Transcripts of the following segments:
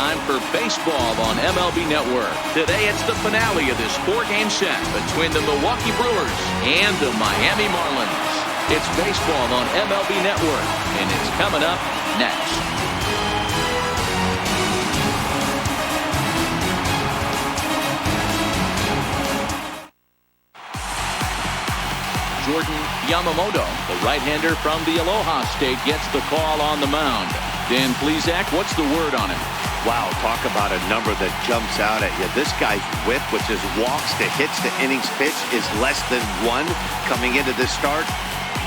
time for baseball on MLB Network. Today it's the finale of this 4-game set between the Milwaukee Brewers and the Miami Marlins. It's baseball on MLB Network, and it's coming up next. Jordan Yamamoto, the right-hander from the Aloha State, gets the call on the mound. Dan Plesac, what's the word on him? Wow, talk about a number that jumps out at you. This guy's whip, which is walks to hits to innings pitch, is less than 1 coming into this start.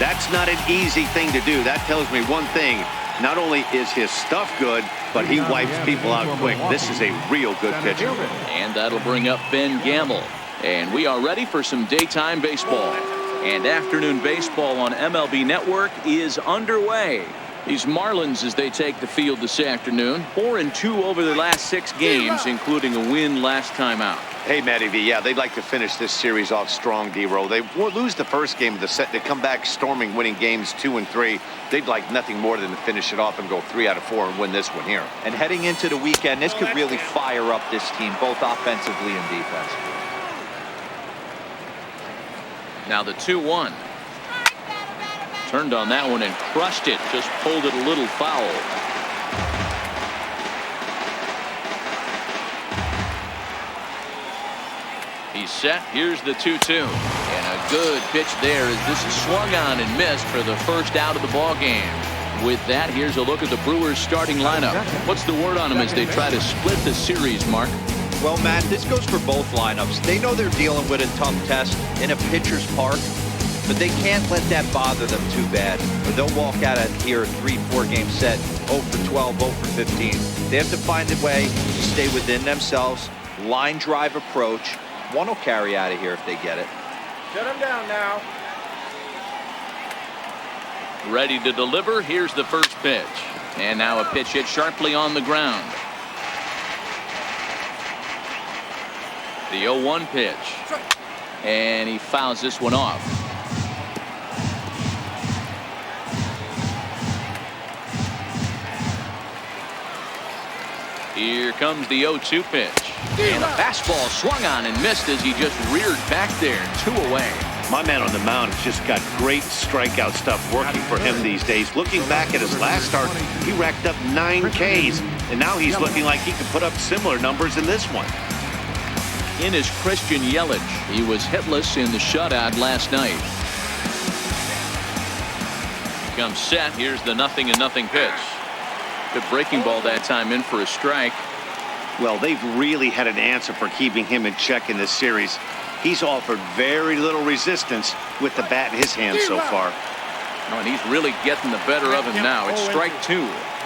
That's not an easy thing to do. That tells me one thing. Not only is his stuff good, but he wipes people out quick. This is a real good pitcher. And that'll bring up Ben Gamble. And we are ready for some daytime baseball. And afternoon baseball on MLB Network is underway. These Marlins, as they take the field this afternoon, 4-2 over their last 6 games, including a win last time out. Hey, Matty V, yeah, they'd like to finish this series off strong, D-Row. They lose the first game of the set. They come back storming, winning games 2 and 3. They'd like nothing more than to finish it off and go 3 out of 4 and win this one here. And heading into the weekend, this could really fire up this team, both offensively and defensively. Now the 2-1. Turned on that one and crushed it. Just pulled it a little foul. He's set. Here's the 2-2. And a good pitch there as this is swung on and missed for the first out of the ball game. With that, here's a look at the Brewers starting lineup. What's the word on them as they try to split the series, Mark? Well, Matt, this goes for both lineups. They know they're dealing with a tough test in a pitcher's park, but they can't let that bother them too bad, or they'll walk out of here a 3-4 game set, 0 for 12, 0 for 15. They have to find a way to stay within themselves, line drive approach. One will carry out of here if they get it. Shut him down now. Ready to deliver. Here's the first pitch. And now a pitch hit sharply on the ground. The 0-1 pitch. And he fouls this one off. Here comes the 0-2 pitch. And a fastball swung on and missed as he just reared back there. 2 away. My man on the mound has just got great strikeout stuff working for him these days. Looking back at his last start, he racked up 9 Ks, and now he's looking like he can put up similar numbers in this one. In is Christian Yelich. He was hitless in the shutout last night. Comes set. Here's the 0-0 pitch. Good breaking ball that time, in for a strike. Well, they've really had an answer for keeping him in check in this series. He's offered very little resistance with the bat in his hand so far. Oh, and he's really getting the better of him now. It's strike 2.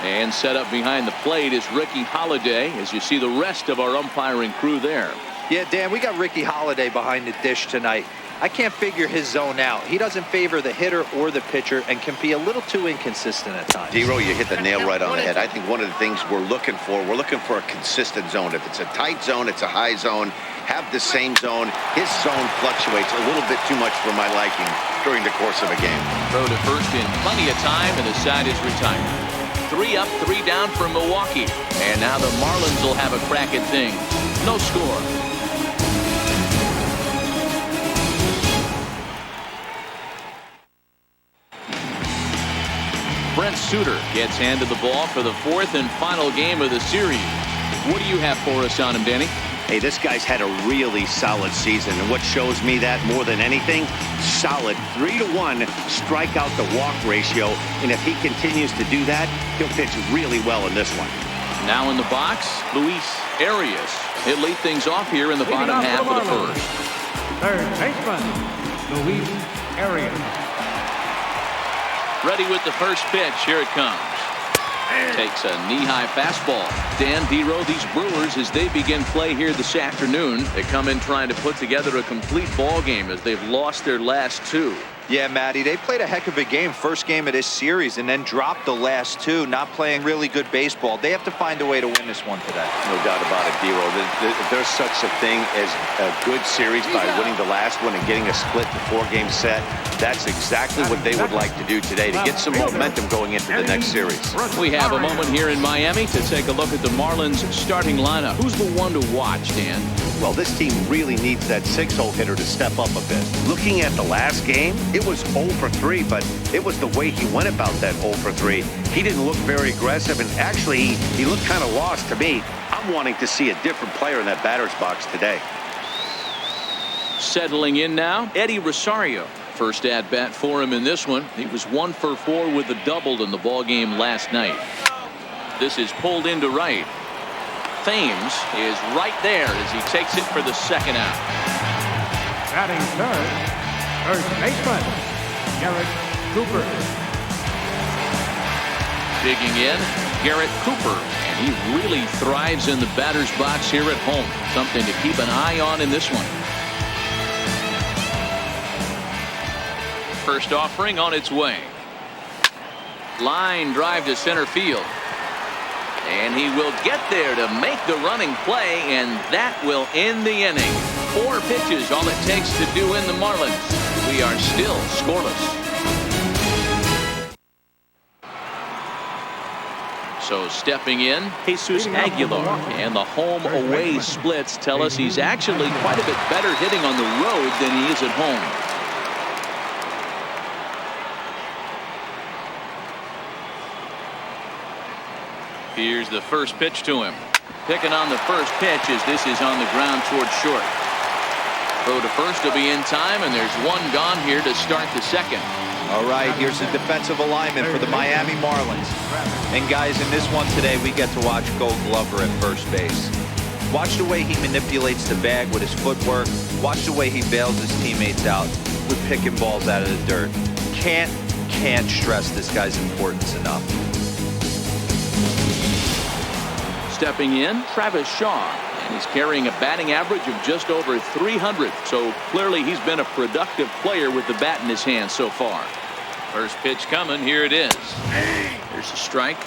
And set up behind the plate is Ricky Holiday, as you see the rest of our umpiring crew there. Yeah, Dan, we got Ricky Holiday behind the dish tonight. I can't figure his zone out. He doesn't favor the hitter or the pitcher and can be a little too inconsistent at times. D-Row, you hit the nail right on the head. I think one of the things we're looking for a consistent zone. If it's a tight zone, it's a high zone. Have the same zone. His zone fluctuates a little bit too much for my liking during the course of a game. Throw to first in plenty of time, and the side is retired. 3 up, 3 down for Milwaukee. And now the Marlins will have a crack at things. No score. Brent Suter gets handed the ball for the 4th and final game of the series. What do you have for us on him, Danny? Hey, this guy's had a really solid season, and what shows me that more than anything, solid 3-to-1 strikeout to walk ratio, and if he continues to do that, he'll pitch really well in this one. Now in the box, Luis Arias. He'll lead things off here in the bottom half of the first. Third baseman, Luis Arias. Ready with the first pitch. Here it comes. Takes a knee-high fastball. Dan, D-Row, these Brewers, as they begin play here this afternoon, they come in trying to put together a complete ball game as they've lost their last 2. Yeah, Matty, they played a heck of a game, first game of this series, and then dropped the last two, not playing really good baseball. They have to find a way to win this one today. No doubt about it, D-Roll. There's such a thing as a good series by winning the last one and getting a split to 4-game set. That's exactly what they would like to do today to get some momentum going into the next series. We have a moment here in Miami to take a look at the Marlins starting lineup. Who's the one to watch, Dan? Well, this team really needs that 6-hole hitter to step up a bit. Looking at the last game, it was 0 for 3, but it was the way he went about that 0 for 3. He didn't look very aggressive, and actually, he looked kind of lost to me. I'm wanting to see a different player in that batter's box today. Settling in now, Eddie Rosario. First at-bat for him in this one. He was 1 for 4 with a double in the ballgame last night. This is pulled into right. Thames is right there as he takes it for the second out. Batting third, first baseman, Garrett Cooper. Digging in, Garrett Cooper. And he really thrives in the batter's box here at home. Something to keep an eye on in this one. First offering on its way. Line drive to center field. And he will get there to make the running play, and that will end the inning. 4 pitches, all it takes to do in the Marlins. We are still scoreless. So stepping in, Jesus Aguilar. And the home-away splits tell us he's actually quite a bit better hitting on the road than he is at home. Here's the first pitch to him. Picking on the first pitch as this is on the ground towards short. Throw to first will be in time, and there's one gone here to start the second. All right, here's the defensive alignment for the Miami Marlins. And guys, in this one today, we get to watch Gold Glover at first base. Watch the way he manipulates the bag with his footwork. Watch the way he bails his teammates out with picking balls out of the dirt. Can't stress this guy's importance enough. Stepping in, Travis Shaw, and he's carrying a batting average of just over 300. So clearly he's been a productive player with the bat in his hand so far. First pitch coming, here it is. There's a strike.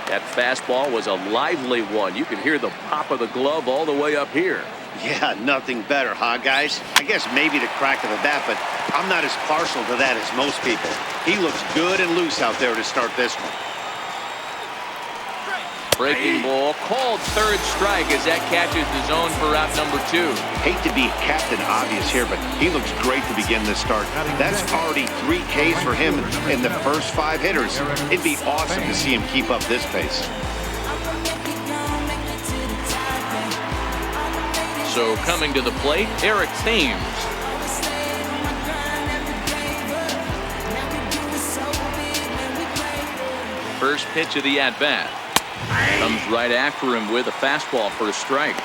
That fastball was a lively one. You can hear the pop of the glove all the way up here. Yeah, nothing better, huh, guys? I guess maybe the crack of the bat, but I'm not as partial to that as most people. He looks good and loose out there to start this one. Breaking ball, called third strike as that catches the zone for out number 2. Hate to be Captain Obvious here, but he looks great to begin this start. That's already 3 Ks for him in the first 5 hitters. It'd be awesome to see him keep up this pace. So coming to the plate, Eric Thames. First pitch of the at-bat. Comes right after him with a fastball for a strike.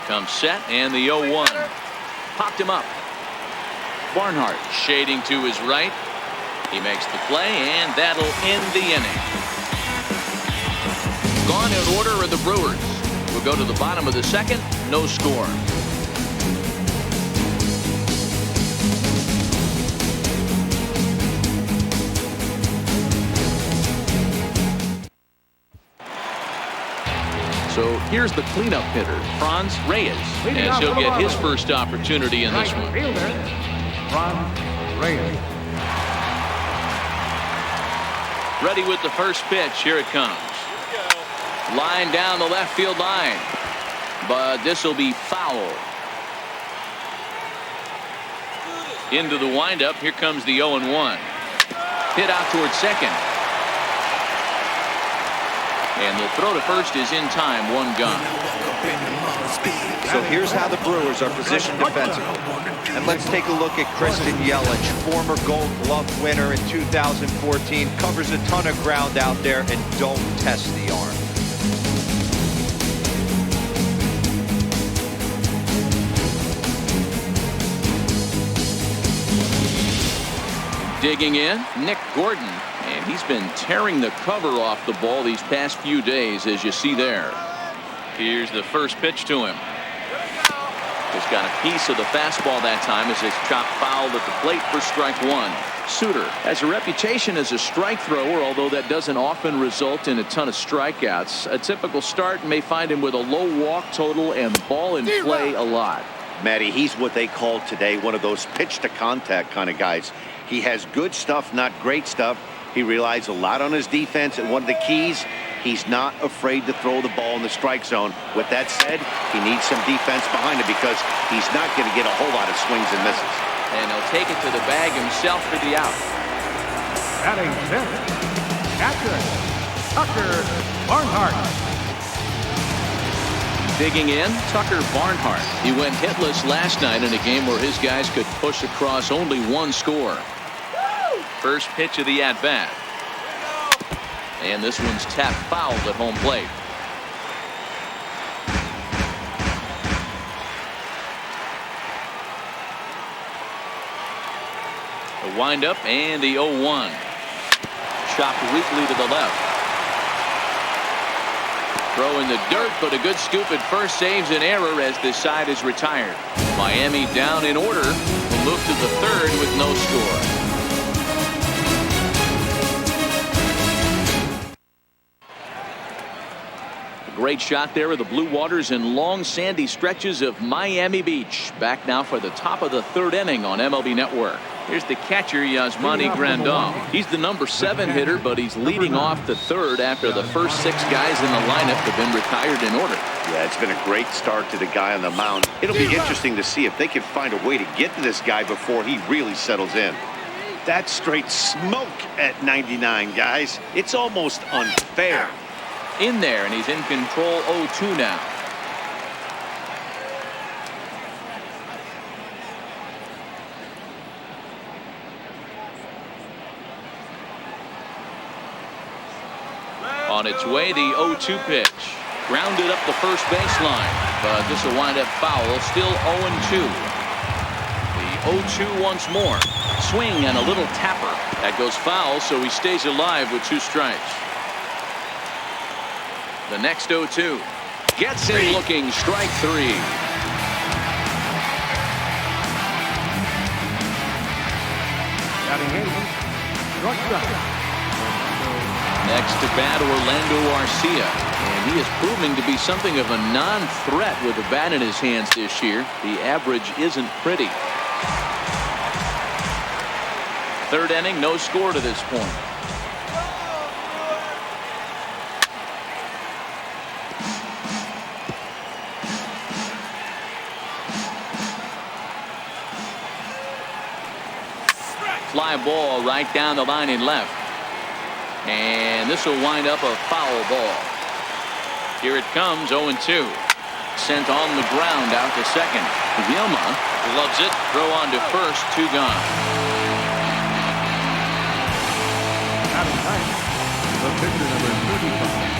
Comes set, and the 0-1. Popped him up. Barnhart shading to his right. He makes the play, and that'll end the inning. Gone in order are the Brewers. We'll go to the bottom of the second. No score. So here's the cleanup hitter, Franz Reyes, as he'll get his first opportunity in this one. Fielder, Franz Reyes. Ready with the first pitch. Here it comes. Line down the left field line. But this will be foul. Into the windup. Here comes the 0-1. Hit out towards second. And the throw to first is in time. 1 gone. So here's how the Brewers are positioned defensively. And let's take a look at Kristen Yelich, former Gold Glove winner in 2014. Covers a ton of ground out there and don't test the arm. Digging in, Nick Gordon. And he's been tearing the cover off the ball these past few days, as you see there. Here's the first pitch to him. Just got a piece of the fastball that time as it's chopped foul at the plate for strike one. Suter has a reputation as a strike thrower, although that doesn't often result in a ton of strikeouts. A typical start may find him with a low walk total and ball in play a lot. Matty, he's what they call today one of those pitch to contact kind of guys. He has good stuff, not great stuff. He relies a lot on his defense, and one of the keys, he's not afraid to throw the ball in the strike zone. With that said, he needs some defense behind him because he's not going to get a whole lot of swings and misses. And he'll take it to the bag himself for the out. Batting fifth, catcher, Tucker Barnhart. Digging in, Tucker Barnhart. He went hitless last night in a game where his guys could push across only one score. First pitch of the at-bat. And this one's tapped foul at home plate. The windup and the 0-1. Chopped weakly to the left. Throw in the dirt, but a good scoop at first saves an error as this side is retired. Miami down in order. Will move to the third with no score. Great shot there of the blue waters and long sandy stretches of Miami Beach. Back now for the top of the third inning on MLB Network. Here's the catcher, Yasmani Grandal. He's the number 7 hitter, but he's leading off the third after the first 6 guys in the lineup have been retired in order. Yeah, it's been a great start to the guy on the mound. It'll be interesting to see if they can find a way to get to this guy before he really settles in. That's straight smoke at 99, guys. It's almost unfair. In there, and he's in control 0-2 now. On its way, the 0-2 pitch. Grounded up the first baseline, but this will wind up foul. Still 0-2. The 0-2 once more. Swing and a little tapper. That goes foul, so he stays alive with 2 strikes. The next 0-2. Gets in looking, strike 3. Batting eighth, shortstop. Next to bat, Orlando Arcia. And he is proving to be something of a non-threat with the bat in his hands this year. The average isn't pretty. Third inning, no score to this point. Fly ball right down the line in left. And this will wind up a foul ball. Here it comes, 0-2. Sent on the ground out to second. Vilma loves it. Throw on to first, 2 gone. Batting ninth, the pitcher number 35.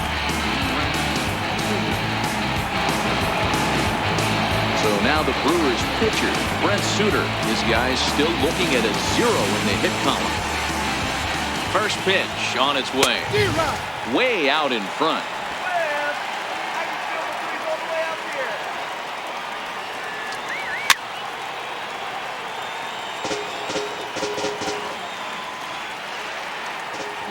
So now the Brewers pitcher, Brent Suter. His guys still looking at a 0 in the hit column. First pitch on its way. Way out in front.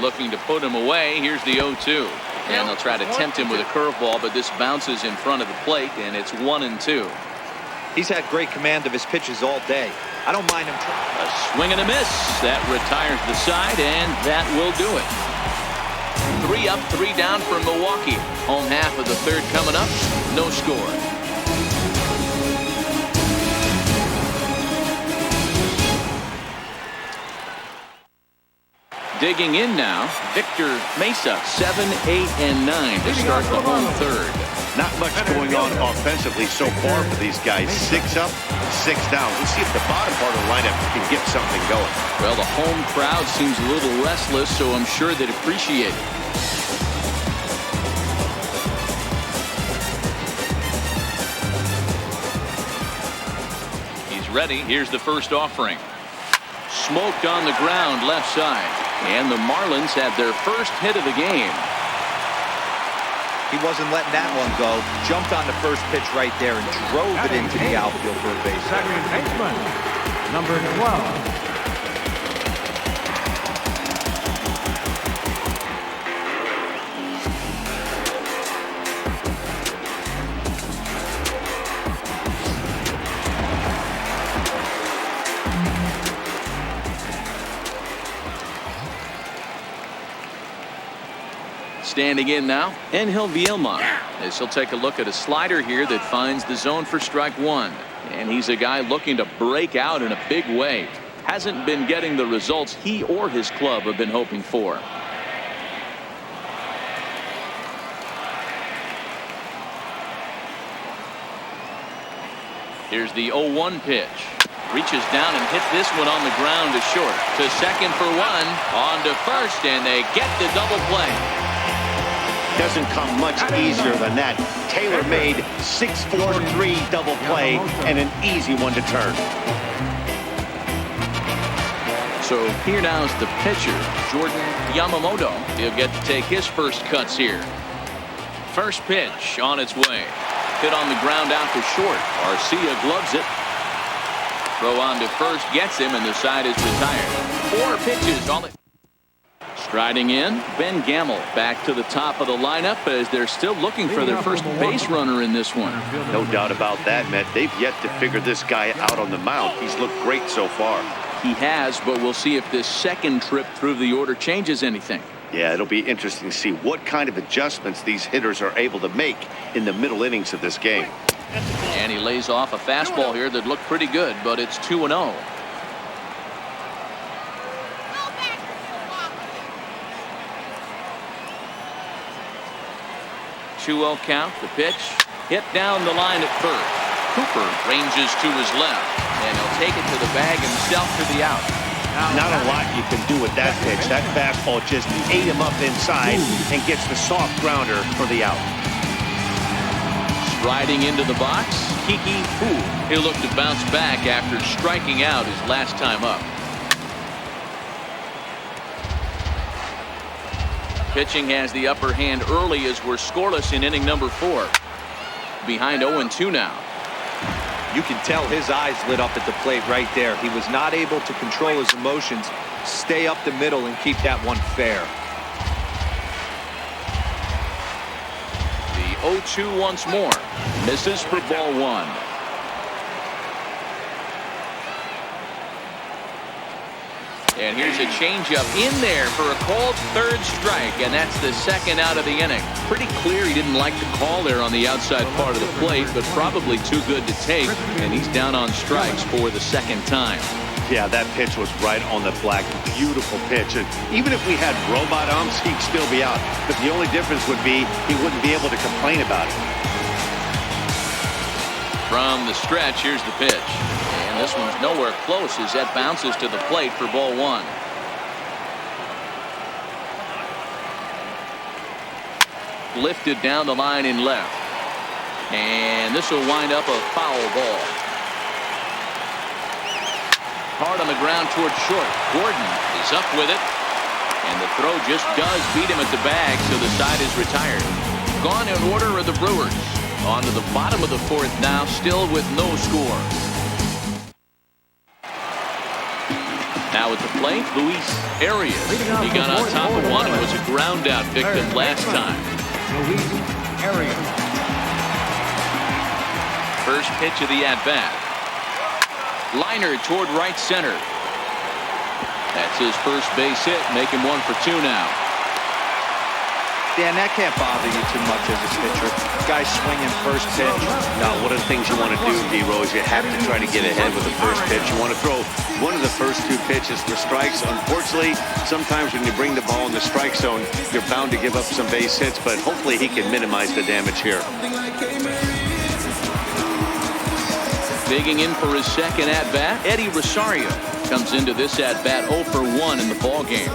Looking to put him away. Here's the 0-2. And they'll try to tempt him with a curveball, but this bounces in front of the plate, and it's 1-2. He's had great command of his pitches all day. I don't mind him trying. A swing and a miss. That retires the side, and that will do it. 3 up, 3 down for Milwaukee. Home half of the third coming up. No score. Digging in now, Victor Mesa, 7, 8, and 9 to start the home third. Not much going on offensively so far for these guys. 6 up, 6 down. Let's see if the bottom part of the lineup can get something going. Well, the home crowd seems a little restless, so I'm sure they'd appreciate it. He's ready. Here's the first offering. Smoked on the ground left side. And the Marlins have their first hit of the game. He wasn't letting that one go. Jumped on the first pitch right there and drove it into the outfield for a base hit. Second baseman, number 12. Standing in now, Angel Vielma, as he'll take a look at a slider here that finds the zone for strike one. And he's a guy looking to break out in a big way. Hasn't been getting the results he or his club have been hoping for. Here's the 0-1 pitch. Reaches down and hits this one on the ground to short. To second for one. On to first, and they get the double play. Doesn't come much easier than that. Tailor-made 6-4-3 double play and an easy one to turn. So here now is the pitcher, Jordan Yamamoto. He'll get to take his first cuts here. First pitch on its way. Hit on the ground out to short. Garcia gloves it. Throw on to first gets him, and the side is retired. 4 pitches all it. Striding in, Ben Gamble back to the top of the lineup as they're still looking for their first base runner in this one. No doubt about that, Matt. They've yet to figure this guy out on the mound. He's looked great so far. He has, but we'll see if this second trip through the order changes anything. Yeah, it'll be interesting to see what kind of adjustments these hitters are able to make in the middle innings of this game. And he lays off a fastball here that looked pretty good, but it's 2-0. 2-0 count. The pitch hit down the line at first. Cooper ranges to his left, and he'll take it to the bag himself for the out. Not a lot you can do with that pitch. That fastball just ate him up inside and gets the soft grounder for the out. Striding into the box, Kiki Fu. He'll look to bounce back after striking out his last time up. Pitching has the upper hand early as we're scoreless in inning number 4. Behind 0-2 now. You can tell his eyes lit up at the plate right there. He was not able to control his emotions, stay up the middle, and keep that one fair. The 0-2 once more. Misses for ball 1. And here's a changeup in there for a called third strike, and that's the second out of the inning. Pretty clear he didn't like the call there on the outside part of the plate, but probably too good to take, and he's down on strikes for the second time. Yeah, that pitch was right on the black. Beautiful pitch. And even if we had robot umps, he'd still be out. But the only difference would be he wouldn't be able to complain about it. From the stretch, here's the pitch. And this one's nowhere close as that bounces to the plate for ball 1. Lifted down the line in left. And this will wind up a foul ball. Hard on the ground toward short. Gordon is up with it. And the throw just does beat him at the bag, so the side is retired. Gone in order are the Brewers. On to the bottom of the 4th now, still with no score. Now at the plate, Luis Arias. He got on top of one and was a ground out victim last time. Luis Arias. First pitch of the at-bat. Liner toward right center. That's his first base hit, making 1 for 2 now. Dan, that can't bother you too much as a pitcher. Guy swinging first pitch. Now, one of the things you want to do, D-Rose, you have to try to get ahead with the first pitch. You want to throw one of the first 2 pitches for strikes. Unfortunately, sometimes when you bring the ball in the strike zone, you're bound to give up some base hits, but hopefully he can minimize the damage here. Digging in for his second at-bat, Eddie Rosario comes into this at-bat 0 for 1 in the ball game.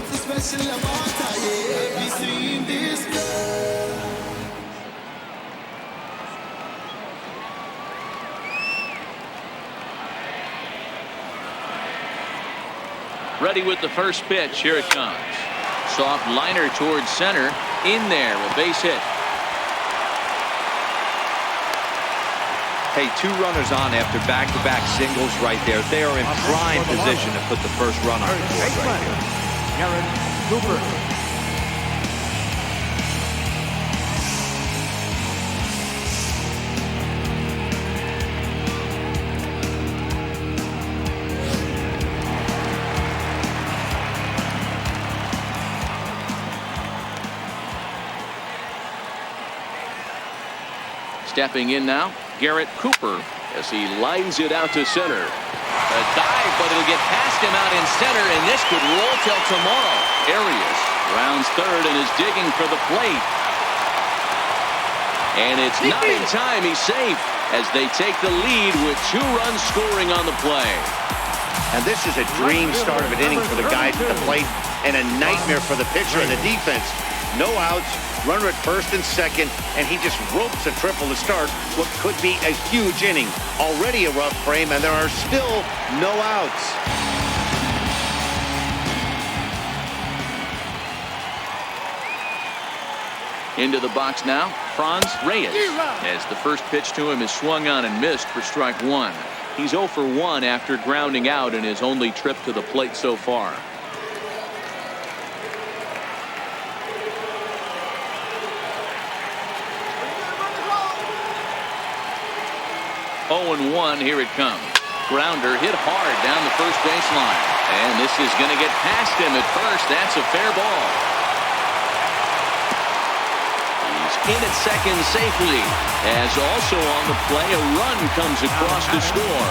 Ready with the first pitch. Here it comes. Soft liner towards center. In there, a base hit. Hey, 2 runners on after back-to-back singles right there. They are in prime position to put the first run on the board right here. Garrett Cooper. Stepping in now, Garrett Cooper as he lines it out to center. A dive, but it'll get past him out in center, and this could roll till tomorrow. Arias rounds third and is digging for the plate. And it's not in time. He's safe as they take the lead with 2 runs scoring on the play. And this is a dream start of an inning for the guys at the plate and a nightmare for the pitcher and the defense. No outs, runner at first and second, and he just ropes a triple to start what could be a huge inning. Already a rough frame, and there are still no outs. Into the box now, Franz Reyes, as the first pitch to him is swung on and missed for strike 1. He's 0 for 1 after grounding out in his only trip to the plate so far. 0-1, here it comes. Grounder hit hard down the first baseline. And this is going to get past him at first. That's a fair ball. He's in at second safely. As also on the play, a run comes across to score.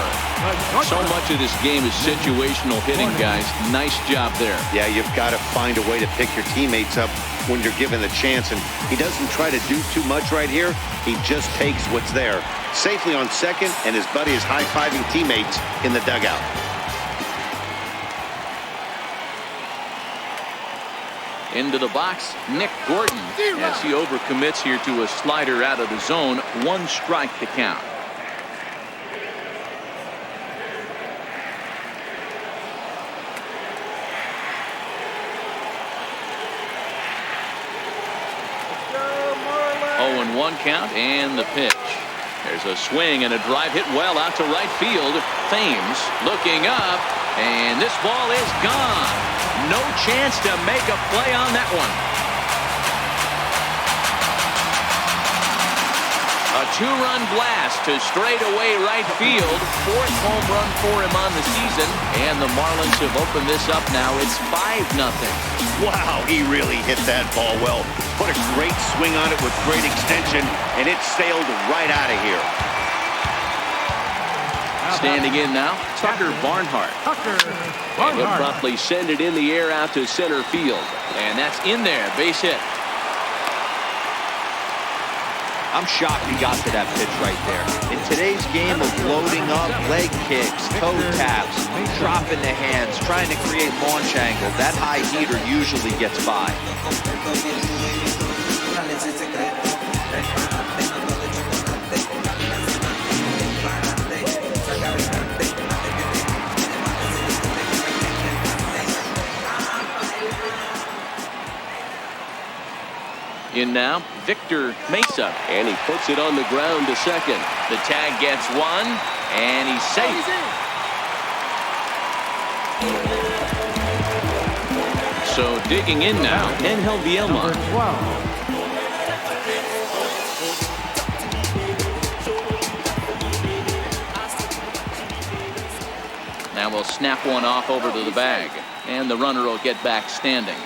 So much of this game is situational hitting, guys. Nice job there. Yeah, you've got to find a way to pick your teammates up when you're given the chance, and he doesn't try to do too much right here. He just takes what's there. Safely on second, and his buddy is high-fiving teammates in the dugout. Into the box, Nick Gordon, as he overcommits here to a slider out of the zone. 1 strike to count. And 1 count, and the pitch. There's a swing and a drive hit well out to right field. Thames looking up, and this ball is gone. No chance to make a play on that one. A 2-run blast to straightaway right field. 4th home run for him on the season, and the Marlins have opened this up now. It's 5-0. Wow, he really hit that ball well. Put a great swing on it with great extension, and it sailed right out of here. Standing in now, Tucker Barnhart. And he'll promptly send it in the air out to center field. And that's in there, base hit. I'm shocked he got to that pitch right there. In today's game of loading up, leg kicks, toe taps, dropping the hands, trying to create launch angle, that high heater usually gets by. In now, Victor Mesa, and he puts it on the ground to second. The tag gets 1, and he's safe. So digging in now, Angel Vielma. Now we'll snap one off over to the bag, and the runner will get back standing.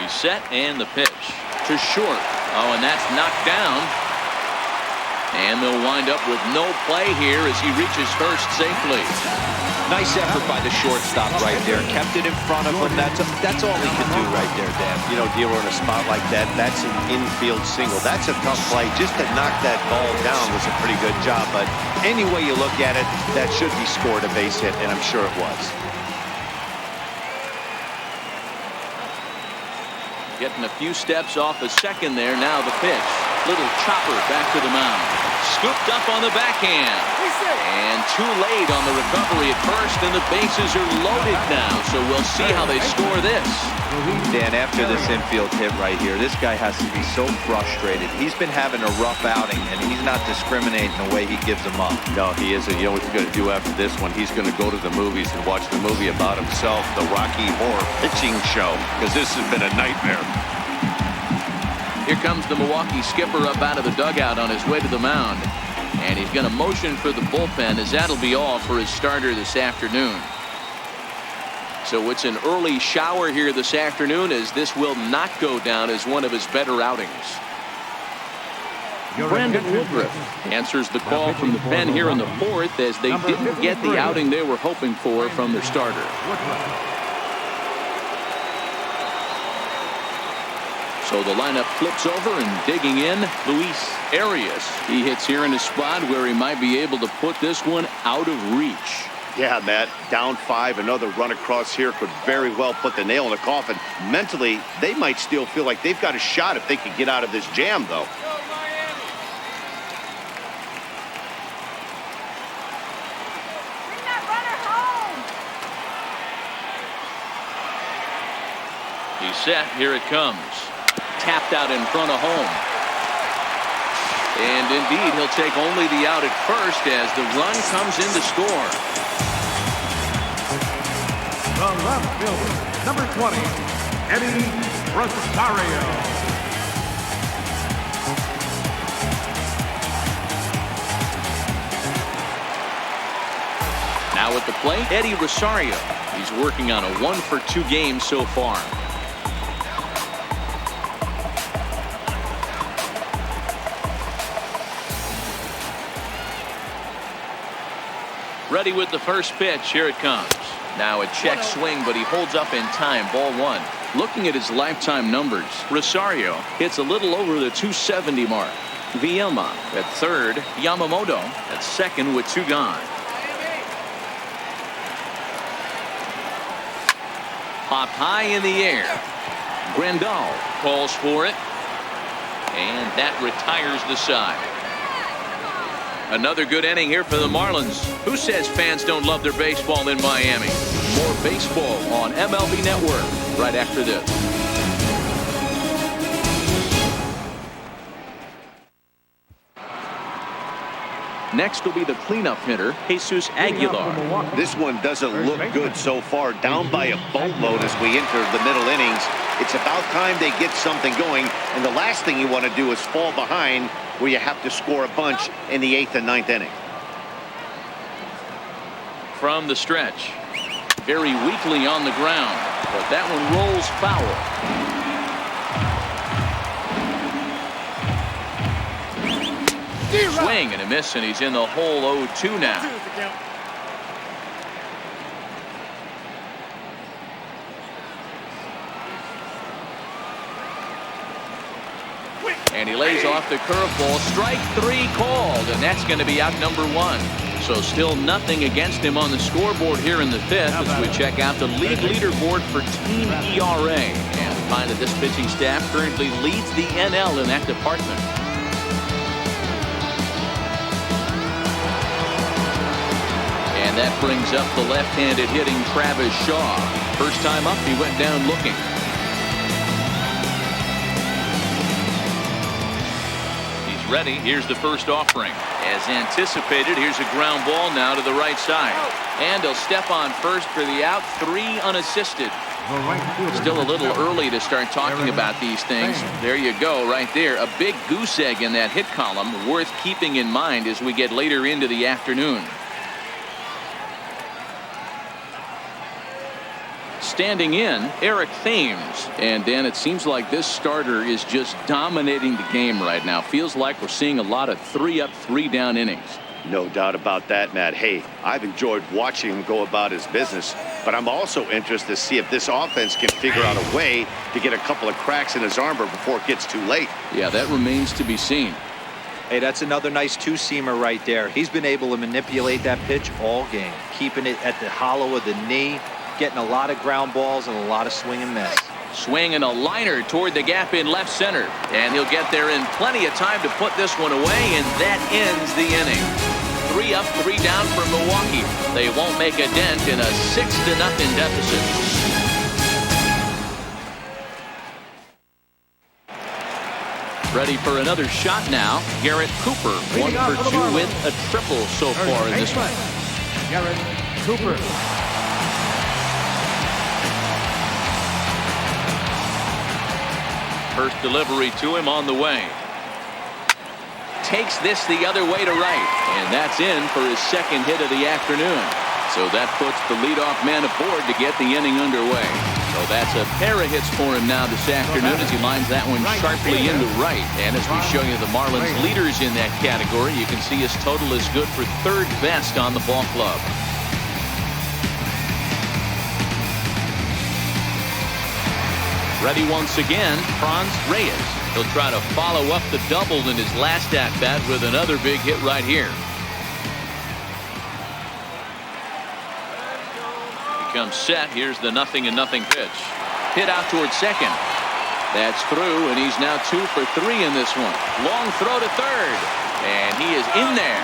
He's set, and the pitch to short. Oh, and that's knocked down. And they'll wind up with no play here as he reaches first safely. Nice effort by the shortstop right there. Kept it in front of him. That's all he can do right there, Dan. You know, dealer in a spot like that, that's an infield single. That's a tough play. Just to knock that ball down was a pretty good job. But any way you look at it, that should be scored a base hit, and I'm sure it was. Getting a few steps off a second there. Now the pitch. Little chopper back to the mound. Scooped up on the backhand. And too late on the recovery at first, and the bases are loaded now. So we'll see how they score this. Dan, after this infield hit right here, this guy has to be so frustrated. He's been having a rough outing, and he's not discriminating the way he gives them up. No, he isn't. You know what he's going to do after this one? He's going to go to the movies and watch the movie about himself, the Rocky Horror Pitching Show, because this has been a nightmare. Here comes the Milwaukee skipper up out of the dugout on his way to the mound. And he's going to motion for the bullpen, as that'll be all for his starter this afternoon. So it's an early shower here this afternoon, as this will not go down as one of his better outings. Brandon Woodruff answers the call from the pen here in the fourth, as they didn't get the outing they were hoping for from their starter. So the lineup flips over, and digging in, Luis Arias. He hits here in a spot where he might be able to put this one out of reach. Yeah, Matt, down 5, another run across here could very well put the nail in the coffin. Mentally, they might still feel like they've got a shot if they could get out of this jam, though. Bring that runner home. He's set. Here it comes. Tapped out in front of home. And indeed, he'll take only the out at first as the run comes in to score. The left fielder, number 20, Eddie Rosario. Now at the plate, Eddie Rosario. He's working on a 1-for-2 game so far. Ready with the first pitch. Here it comes. Now a check swing, but he holds up in time. Ball 1. Looking at his lifetime numbers, Rosario hits a little over the 270 mark. Vielma at third. Yamamoto at second with 2 gone. Popped high in the air. Grandal calls for it. And that retires the side. Another good inning here for the Marlins. Who says fans don't love their baseball in Miami? More baseball on MLB Network right after this. Next will be the cleanup hitter, Jesus Aguilar. This one doesn't look good so far. Down by a boatload as we enter the middle innings. It's about time they get something going, and the last thing you want to do is fall behind where you have to score a bunch in the 8th and 9th inning. From the stretch, very weakly on the ground, but that one rolls foul. Swing and a miss, and he's in the hole 0-2 now. And he lays off the curveball. Strike 3 called, and that's going to be out number 1. So still nothing against him on the scoreboard here in the 5th as we check out the league leaderboard for team ERA. And we find that this pitching staff currently leads the NL in that department. And that brings up the left-handed hitting Travis Shaw. First time up, he went down looking. Ready. Here's the first offering. As anticipated, here's a ground ball now to the right side. And he'll step on first for the out. 3 unassisted. Still a little early to start talking about these things. There you go right there. A big goose egg in that hit column, worth keeping in mind as we get later into the afternoon. Standing in, Eric Thames. And Dan, it seems like this starter is just dominating the game right now. Feels like we're seeing a lot of 3-up, 3-down innings. No doubt about that, Matt. Hey, I've enjoyed watching him go about his business, but I'm also interested to see if this offense can figure out a way to get a couple of cracks in his armor before it gets too late. Yeah, that remains to be seen. Hey, that's another nice 2-seamer right there. He's been able to manipulate that pitch all game, keeping it at the hollow of the knee, getting a lot of ground balls and a lot of swing and miss. Swing and a liner toward the gap in left center. And he'll get there in plenty of time to put this one away, and that ends the inning. 3 up, 3 down for Milwaukee. They won't make a dent in a 6-0 deficit. Ready for another shot now. Garrett Cooper, 1 for 2 with a triple so far in this one. Garrett Cooper. First delivery to him on the way. Takes this the other way to right, and that's in for his second hit of the afternoon. So that puts the leadoff man aboard to get the inning underway. So that's a pair of hits for him now this afternoon as he lines that one sharply into right. And as we show you the Marlins leaders in that category, you can see his total is good for third best on the ball club. Ready once again, Franz Reyes. He'll try to follow up the double in his last at-bat with another big hit right here. Comes set. Here's the 0-0 pitch. Hit out towards second. That's through, and he's now 2 for 3 in this one. Long throw to third, and he is in there.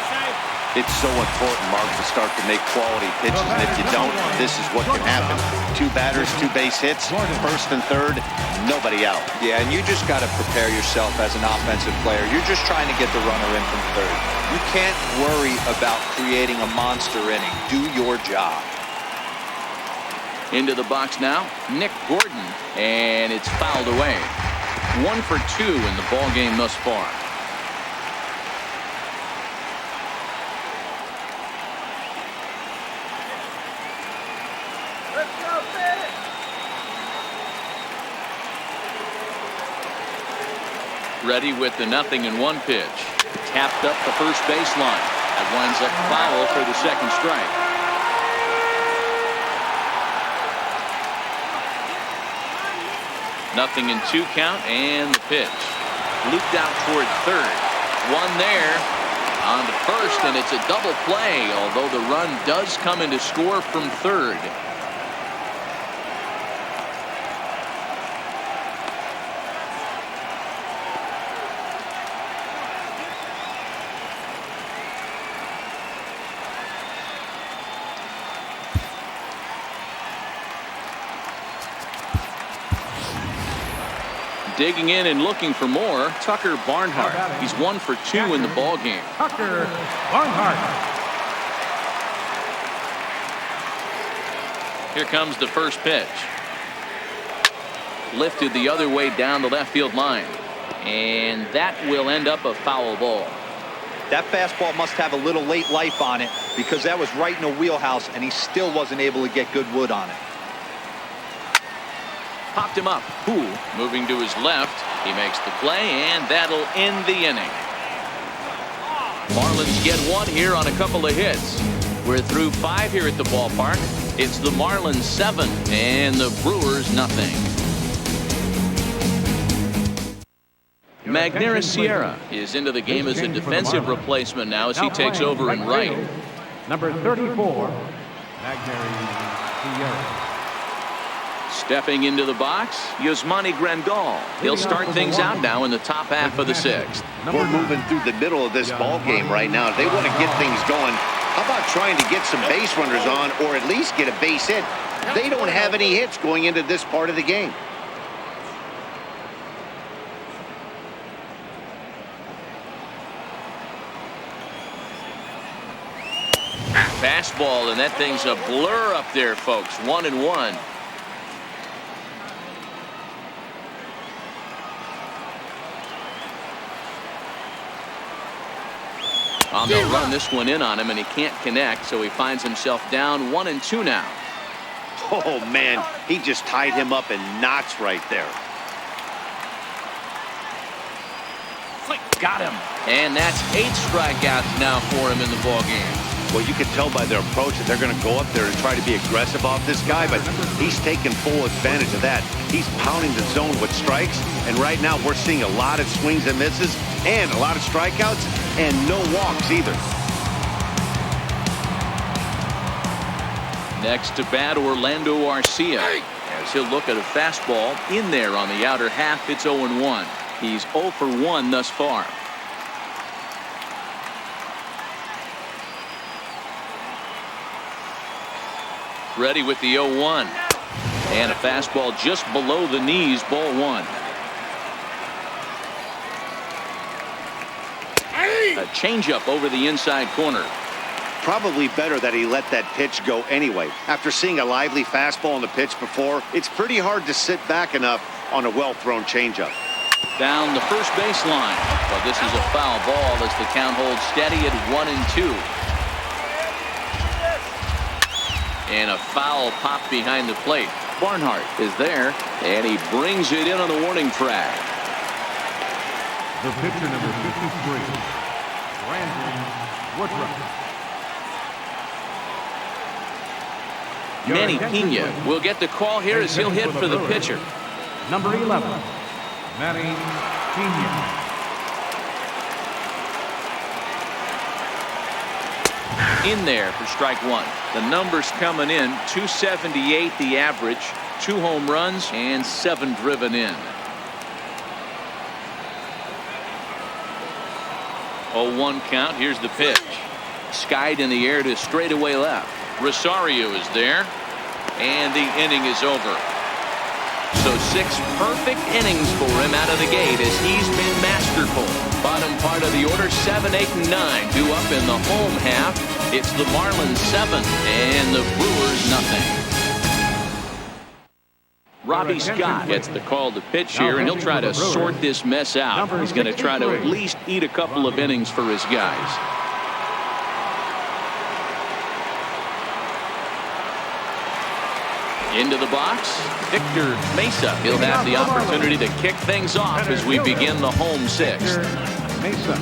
It's so important, Mark, to start to make quality pitches, and if you don't, this is what can happen. 2 batters, 2 base hits, first and third, nobody out. Yeah, and you just got to prepare yourself as an offensive player. You're just trying to get the runner in from third. You can't worry about creating a monster inning. Do your job. Into the box now, Nick Gordon, and it's fouled away. 1 for 2 in the ball game thus far. Ready with the 0-1 pitch. Tapped up the first baseline. That winds up foul for the second strike. 0-2 count, and the pitch. Looped out toward third. One there on the first, and it's a double play, although the run does come in to score from third. Digging in and looking for more, Tucker Barnhart. He's 1 for 2 in the ball game. Tucker Barnhart. Here comes the first pitch. Lifted the other way down the left field line, and that will end up a foul ball. That fastball must have a little late life on it because that was right in the wheelhouse, and he still wasn't able to get good wood on it. Popped him up. Poole moving to his left. He makes the play, and that'll end the inning. Marlins get 1 here on a couple of hits. We're through 5 here at the ballpark. It's the Marlins 7 and the Brewers nothing. Magneuris Sierra is into the game as a defensive replacement now as he takes over in right. Number 34, Magneuris Sierra. Stepping into the box, Yasmani Grandal. He'll start things out now in the top half of the 6th. We're moving through the middle of this ball game right now. If they want to get things going, how about trying to get some base runners on or at least get a base hit? They don't have any hits going into this part of the game. Fastball, and that thing's a blur up there, folks. 1-1. They'll run this one in on him, and he can't connect, so he finds himself down 1-2 now. Oh, man, he just tied him up in knots right there. Got him. And that's 8 strikeouts now for him in the ballgame. Well, you can tell by their approach that they're going to go up there and try to be aggressive off this guy, but he's taking full advantage of that. He's pounding the zone with strikes, and right now we're seeing a lot of swings and misses and a lot of strikeouts and no walks either. Next to bat, Orlando Arcia, as he'll look at a fastball in there on the outer half. It's 0-1. He's 0 for 1 thus far. Ready with the 0-1. And a fastball just below the knees, ball one. A changeup over the inside corner. Probably better that he let that pitch go anyway. After seeing a lively fastball on the pitch before, it's pretty hard to sit back enough on a well-thrown changeup. Down the first baseline. Well, this is a foul ball as the count holds steady at 1-2. And a foul pop behind the plate. Barnhart is there, and he brings it in on the warning track. The pitcher, number 53, Brandon Woodruff. Manny Pena will get the call here as he'll hit for the pitcher. Number 11, Manny Pena. In there for strike one. The numbers coming in, 278 the average, 2 home runs and 7 driven in. 0-1 count. Here's the pitch. Skied in the air to straightaway left. Rosario is there, and the inning is over. So 6 perfect innings for him out of the gate as he's been masterful. Bottom part of the order, 7, 8, and 9 due up in the home half. It's the Marlins 7 and the Brewers nothing. Robbie Scott gets the call to pitch here, and he'll try to sort this mess out. He's going to try to at least eat a couple of innings for his guys. Into the box, Victor Mesa. He'll have the opportunity to kick things off as we begin the home 6th. Mesa.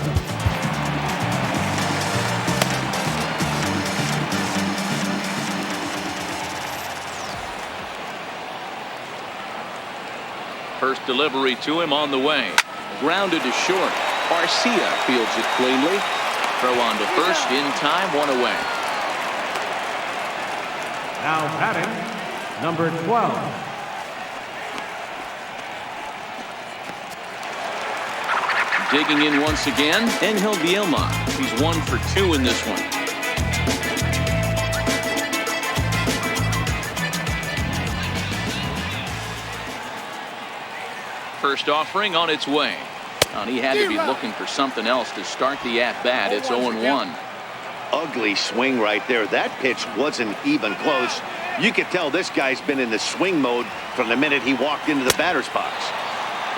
First delivery to him on the way. Grounded to short. Garcia fields it cleanly. Throw on to first in time, 1 away. Now batting, number 12. Digging in once again, Angel Bielma. He's 1 for 2 in this one. First offering on its way. And he had to be looking for something else to start the at-bat. It's 0-1. Ugly swing right there. That pitch wasn't even close. You could tell this guy's been in the swing mode from the minute he walked into the batter's box.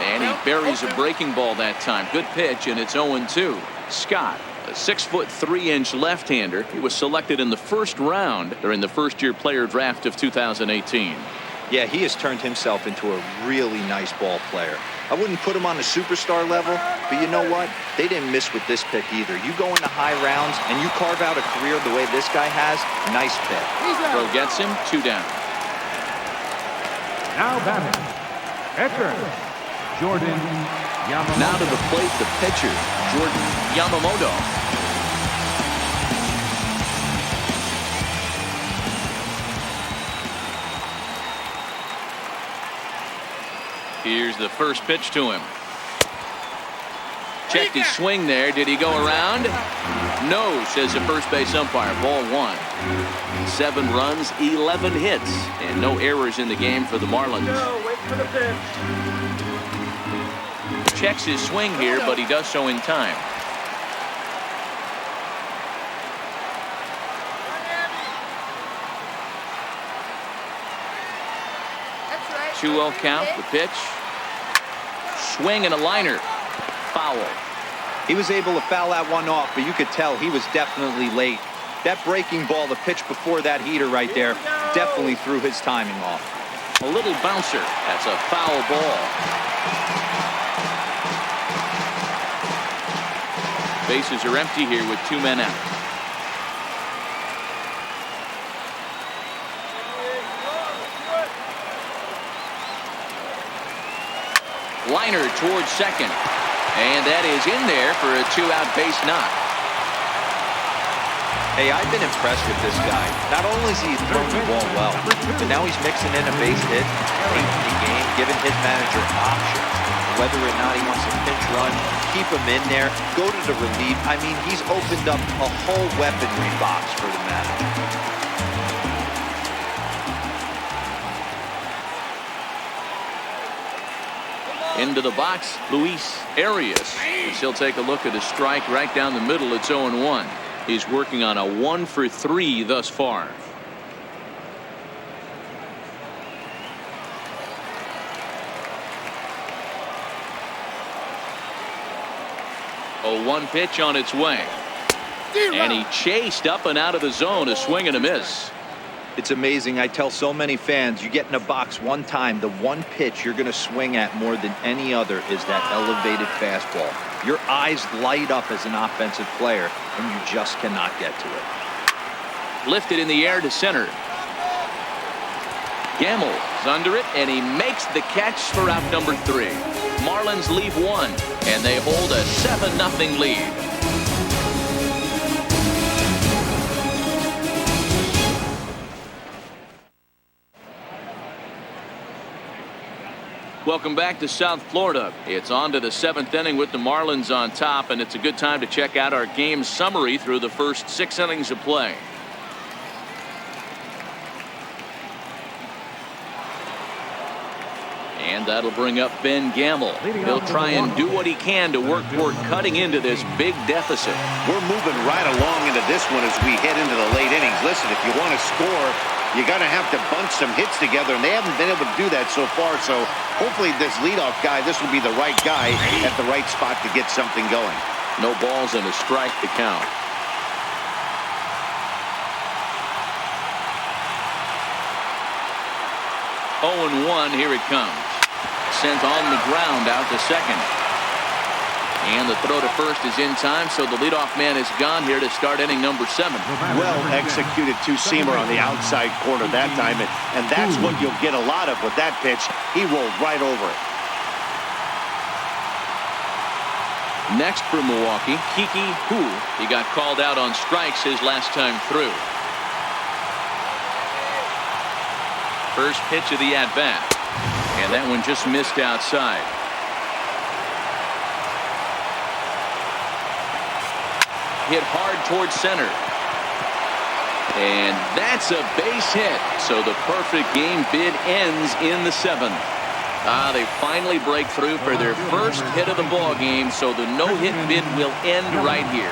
And he buries a breaking ball that time. Good pitch, and it's 0-2. Scott, a 6'3" left-hander. He was selected in the first round during the first-year player draft of 2018. Yeah, he has turned himself into a really nice ball player. I wouldn't put him on a superstar level, but you know what? They didn't miss with this pick either. You go into high rounds and you carve out a career the way this guy has, nice pick. Throw gets him, 2 down. Now batting, pitcher, Jordan Yamamoto. Now to the plate, the pitcher, Jordan Yamamoto. Here's the first pitch to him. Checked his swing there. Did he go around? No, says the first base umpire. Ball 1. 7 runs, 11 hits, and no errors in the game for the Marlins. Wait for the pitch. Checks his swing here, but he does so in time. 2-0 count, the pitch. Swing and a liner. Foul. He was able to foul that one off, but you could tell he was definitely late. That breaking ball, the pitch before that heater right there, definitely threw his timing off. A little bouncer. That's a foul ball. Bases are empty here with 2 men out. Liner towards second. And that is in there for a 2-out base knock. Hey, I've been impressed with this guy. Not only is he throwing the ball well, but now he's mixing in a base hit late in the game, giving his manager options. Whether or not he wants a pinch run, keep him in there, go to the relief. I mean, he's opened up a whole weaponry box for the manager. Into the box, Luis Arias. He'll take a look at a strike right down the middle. It's 0-1. He's working on a 1-for-3 thus far. A 1 pitch on its way. And he chased up and out of the zone. A swing and a miss. It's amazing. I tell so many fans, you get in a box one time, the one pitch you're going to swing at more than any other is that elevated fastball. Your eyes light up as an offensive player, and you just cannot get to it. Lifted in the air to center. Gamble is under it, and he makes the catch for out number 3. Marlins leave 1, and they hold a 7-0 lead. Welcome back to South Florida. It's on to the 7th inning with the Marlins on top, and it's a good time to check out our game summary through the first 6 innings of play. And that'll bring up Ben Gamble. He'll try and do what he can to work toward cutting into this big deficit. We're moving right along into this one as we head into the late innings. Listen, if you want to score, you got to have to bunch some hits together, and they haven't been able to do that so far. So hopefully this leadoff guy, this will be the right guy at the right spot to get something going. No balls and a strike to count. Oh, and 1, here it comes. Sent on the ground out to second. And the throw to first is in time, so the leadoff man is gone here to start inning number 7. Well executed two-seamer on the outside corner that time, and that's what you'll get a lot of with that pitch. He rolled right over it. Next for Milwaukee, Kiki Hu. He got called out on strikes his last time through. First pitch of the at-bat, and that one just missed outside. Hit hard towards center. And that's a base hit. So the perfect game bid ends in the 7th. They finally break through for their first hit of the ball game. So the no-hit bid will end right here.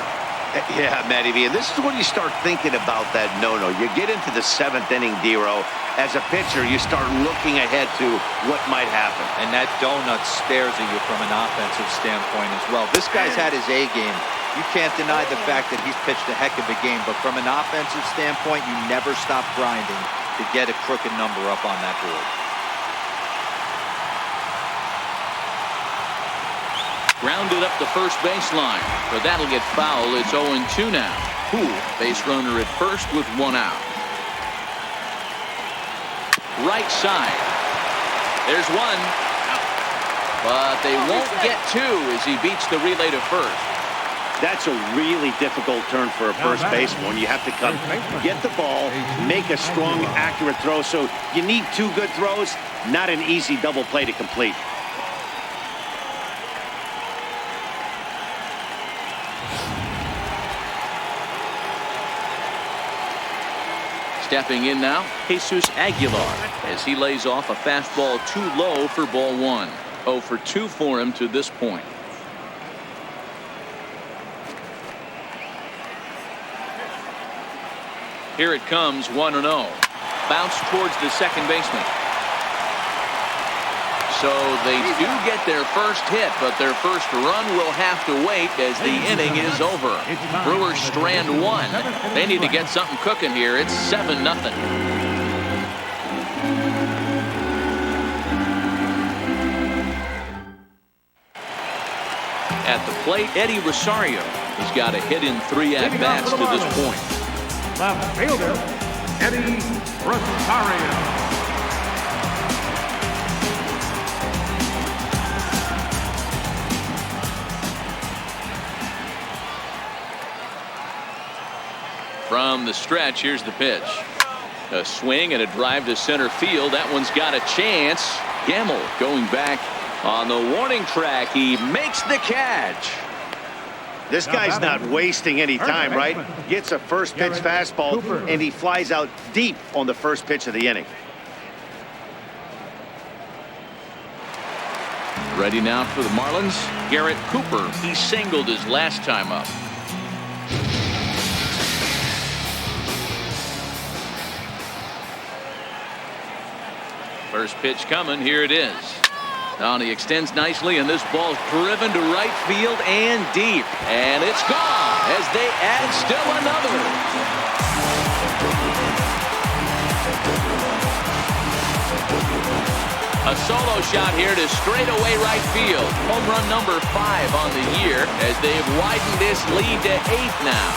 Yeah, Matty V, and this is when you start thinking about that no-no. You get into the 7th inning, Dero. As a pitcher, you start looking ahead to what might happen. And that donut stares at you from an offensive standpoint as well. This guy's had his A game. You can't deny the fact that he's pitched a heck of a game, but from an offensive standpoint, you never stop grinding to get a crooked number up on that board. Grounded up the first baseline, but that'll get foul. It's 0-2 now. Poole, base runner at first with 1 out. Right side. There's 1. But they won't get 2 as he beats the relay to first. That's a really difficult turn for a first baseman. You have to come, get the ball, make a strong, accurate throw. So you need 2 good throws, not an easy double play to complete. Stepping in now, Jesus Aguilar, as he lays off a fastball too low for ball 1. 0 for 2 for him to this point. Here it comes, 1-0. Bounce towards the second baseman. So they do get their first hit, but their first run will have to wait as the inning is over. Brewers strand 1. They need to get something cooking here. It's 7-0. At the plate, Eddie Rosario has got a hit in 3 at-bats to this point. Left fielder, Eddie Rosario. From the stretch, here's the pitch. A swing and a drive to center field. That one's got a chance. Gamble going back on the warning track. He makes the catch. This guy's not wasting any time, right? Gets a first pitch fastball, and he flies out deep on the first pitch of the inning. Ready now for the Marlins, Garrett Cooper. He singled his last time up. First pitch coming. Here it is. Now he extends nicely, and this ball's driven to right field and deep. And it's gone as they add still another. A solo shot here to straightaway right field. Home run number 5 on the year as they've widened this lead to 8 now.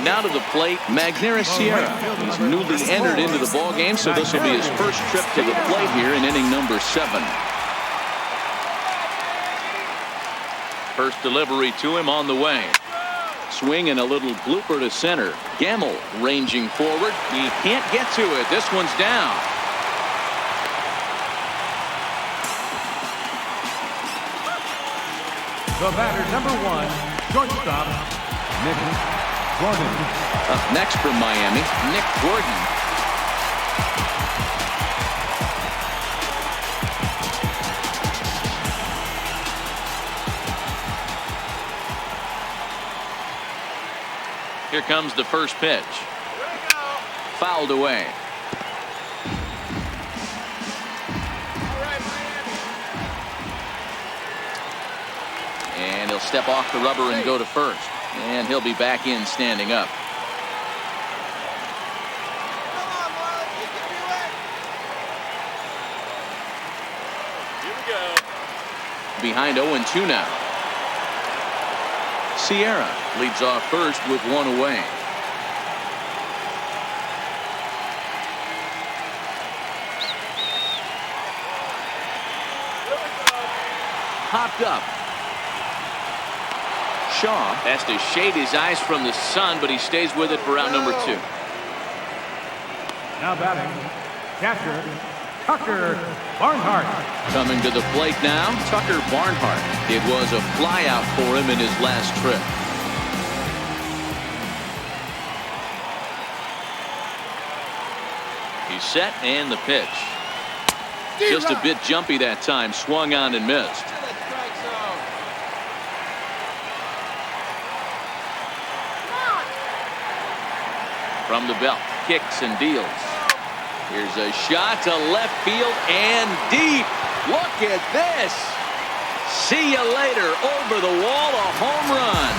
Now to the plate, Magneuris Sierra. He's newly entered into the ballgame, so this will be his first trip to the plate here in inning number 7. First delivery to him on the way. Swing and a little blooper to center. Gamble ranging forward. He can't get to it. This one's down. The batter, number 1, shortstop, Nick Gordon. Up next from Miami, Nick Gordon. Here comes the first pitch. Fouled away. And he'll step off the rubber and go to first. And he'll be back in standing up. Here we go. Behind 0-2 now. Sierra leads off first with 1 away. Popped up. Shaw has to shade his eyes from the sun, but he stays with it for out number 2. Now batting, catcher, Tucker Barnhart. Coming to the plate now, Tucker Barnhart. It was a flyout for him in his last trip. He's set and the pitch. Just a bit jumpy that time. Swung on and missed. From the belt, kicks and deals. Here's a shot to left field and deep. Look at this. See you later. Over the wall, a home run.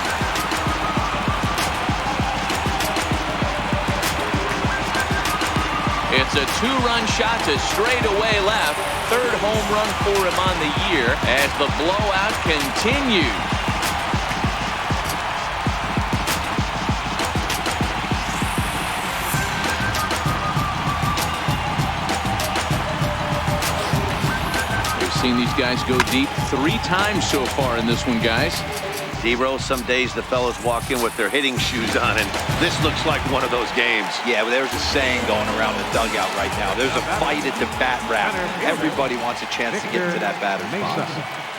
It's a 2-run shot to straightaway left. 3rd home run for him on the year as the blowout continues. Seen these guys go deep 3 times so far in this one, guys. Zero. Some days the fellas walk in with their hitting shoes on, and this looks like one of those games. Yeah, but there's a saying going around the dugout right now. There's a fight at the bat rack. Everybody wants a chance to get into that batter's box.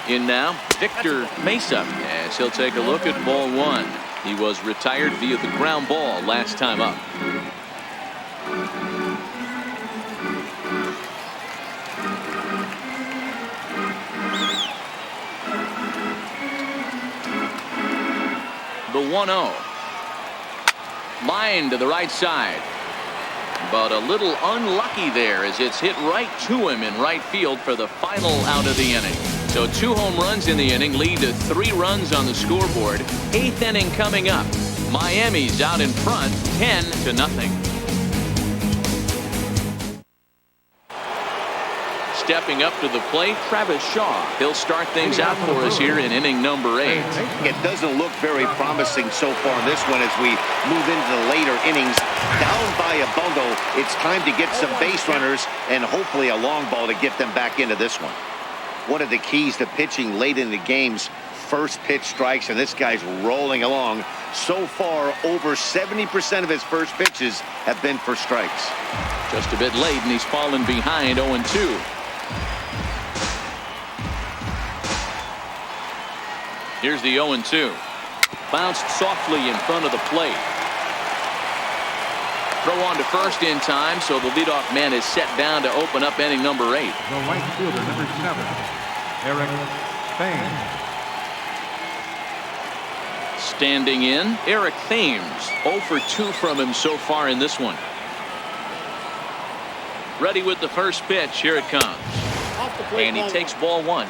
In now, Victor Mesa, as he'll take a look at ball 1. He was retired via the ground ball last time up. The 1-0. Line to the right side. But a little unlucky there as it's hit right to him in right field for the final out of the inning. So 2 home runs in the inning lead to 3 runs on the scoreboard. 8th inning coming up. Miami's out in front 10-0. Stepping up to the plate, Travis Shaw. He'll start things out for us here in inning number 8. It doesn't look very promising so far in this one as we move into the later innings. Down by a bundle, it's time to get some base runners and hopefully a long ball to get them back into this one. One of the keys to pitching late in the game's first pitch strikes, and this guy's rolling along. So far, over 70% of his first pitches have been for strikes. Just a bit late, and he's fallen behind 0-2. Here's the 0-2. Bounced softly in front of the plate. Throw on to first in time, so the leadoff man is set down to open up inning number 8. The right fielder, number 7, Eric Thames. Standing in, Eric Thames. 0 for 2 from him so far in this one. Ready with the first pitch. Here it comes. And he takes ball 1.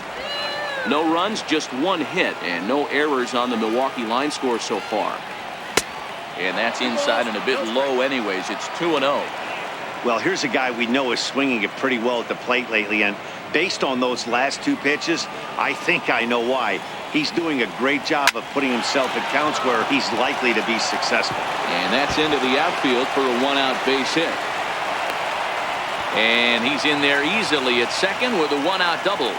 No runs, just 1 hit, and no errors on the Milwaukee line score so far. And that's inside and a bit low anyways. It's 2-0. Well, here's a guy we know is swinging it pretty well at the plate lately, and based on those last 2 pitches, I think I know why. He's doing a great job of putting himself in counts where he's likely to be successful. And that's into the outfield for a 1-out base hit. And he's in there easily at second with a 1-out double.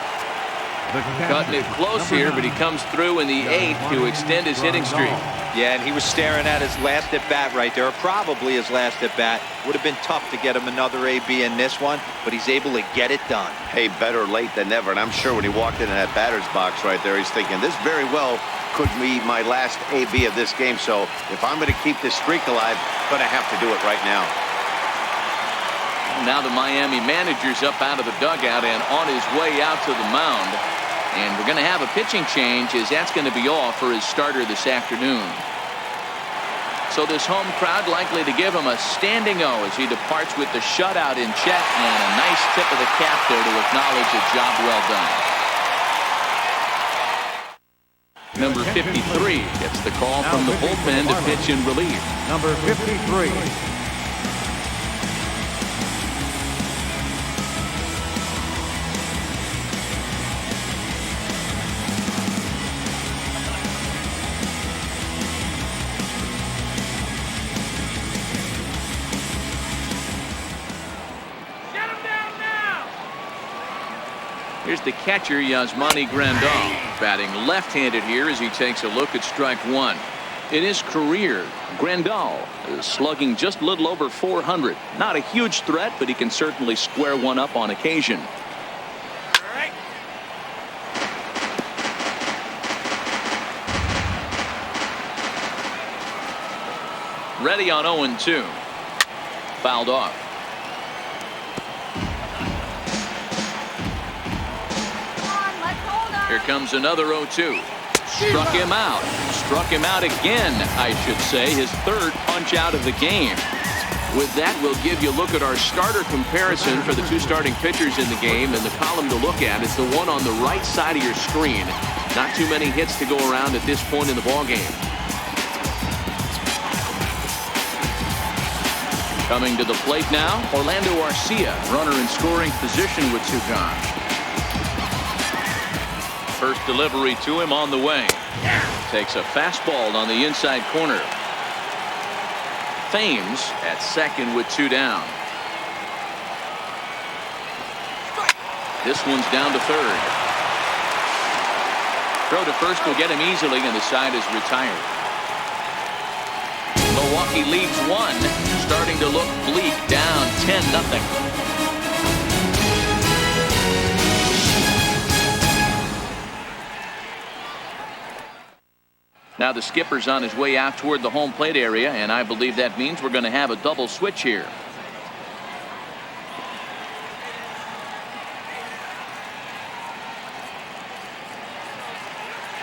Cutting it close here, but he comes through in the 8th to extend his hitting streak. Yeah, and he was staring at his last at-bat right there, probably his last at-bat. Would have been tough to get him another AB in this one, but he's able to get it done. Hey, better late than never, and I'm sure when he walked into that batter's box right there, he's thinking, this very well could be my last AB of this game, so if I'm going to keep this streak alive, I'm going to have to do it right now. Now the Miami manager's up out of the dugout and on his way out to the mound. And we're going to have a pitching change, as that's going to be all for his starter this afternoon. So this home crowd likely to give him a standing O as he departs with the shutout in check, and a nice tip of the cap there to acknowledge a job well done. Number 53 gets the call from the bullpen to pitch in relief. Number 53. Here's the catcher, Yasmani Grandal, batting left-handed here as he takes a look at strike 1. In his career, Grandal is slugging just a little over 400. Not a huge threat, but he can certainly square one up on occasion. Ready on 0-2. Fouled off. Here comes another 0-2. Struck him out. Struck him out again, I should say. His 3rd punch out of the game. With that, we'll give you a look at our starter comparison for the 2 starting pitchers in the game. And the column to look at is the one on the right side of your screen. Not too many hits to go around at this point in the ballgame. Coming to the plate now, Orlando Arcia, runner in scoring position with 2 gone. First delivery to him on the way. Takes a fastball on the inside corner. Thames at second with 2 down. This one's down to 3rd. Throw to first will get him easily, and the side is retired. Milwaukee leads 1, starting to look bleak, down 10-0. Now the skipper's on his way out toward the home plate area, and I believe that means we're going to have a double switch here.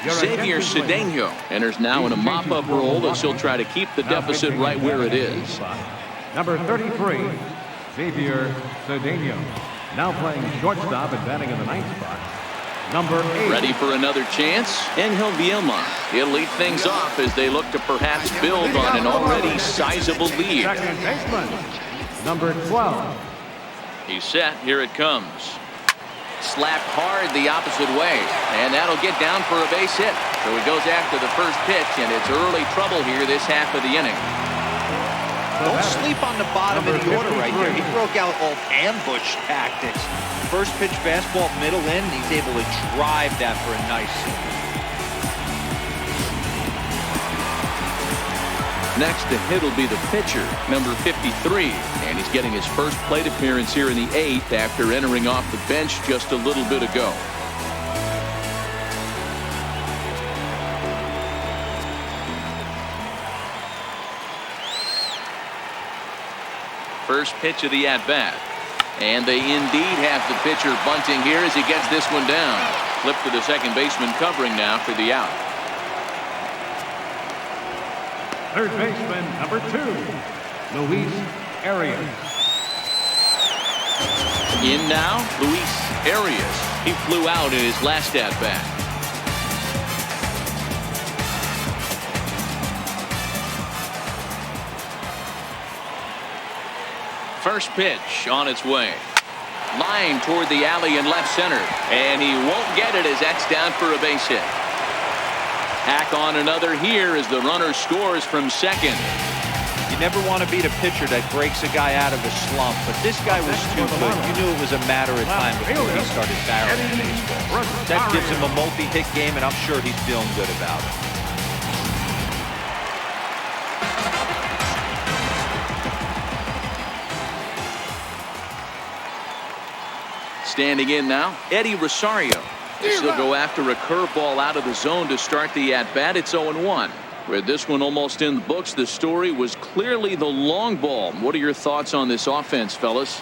Xavier Cedeno enters now in a mop-up role as he'll try to keep the deficit right where it is. Number 33, Xavier Cedeno, now playing shortstop and batting in the 9th spot. Number 8. Ready for another chance? Angel Vielma. He'll lead things off as they look to perhaps build on an already sizable lead. Second baseman, number 12. He's set. Here it comes. Slapped hard the opposite way, and that'll get down for a base hit. So he goes after the first pitch, and it's early trouble here this half of the inning. Don't sleep on the bottom of the order right there. He broke out all ambush tactics. First pitch fastball middle in, and he's able to drive that for a nice hit. Next to hit will be the pitcher, number 53, and he's getting his first plate appearance here in the 8th after entering off the bench just a little bit ago. First pitch of the at-bat. And they indeed have the pitcher bunting here as he gets this one down. Flip to the second baseman covering now for the out. Third baseman, number 2, Luis Arias. In now, Luis Arias. He flew out in his last at-bat. First pitch on its way. Line toward the alley in left center. And he won't get it as that's down for a base hit. Hack on another here as the runner scores from second. You never want to beat a pitcher that breaks a guy out of a slump, but this guy was too good. You knew it was a matter of time before he started barreling baseball. That gives him a multi-hit game, and I'm sure he's feeling good about it. Standing in now, Eddie Rosario. He'll go after a curveball out of the zone to start the at-bat. It's 0-1. With this one almost in the books, the story was clearly the long ball. What are your thoughts on this offense, fellas?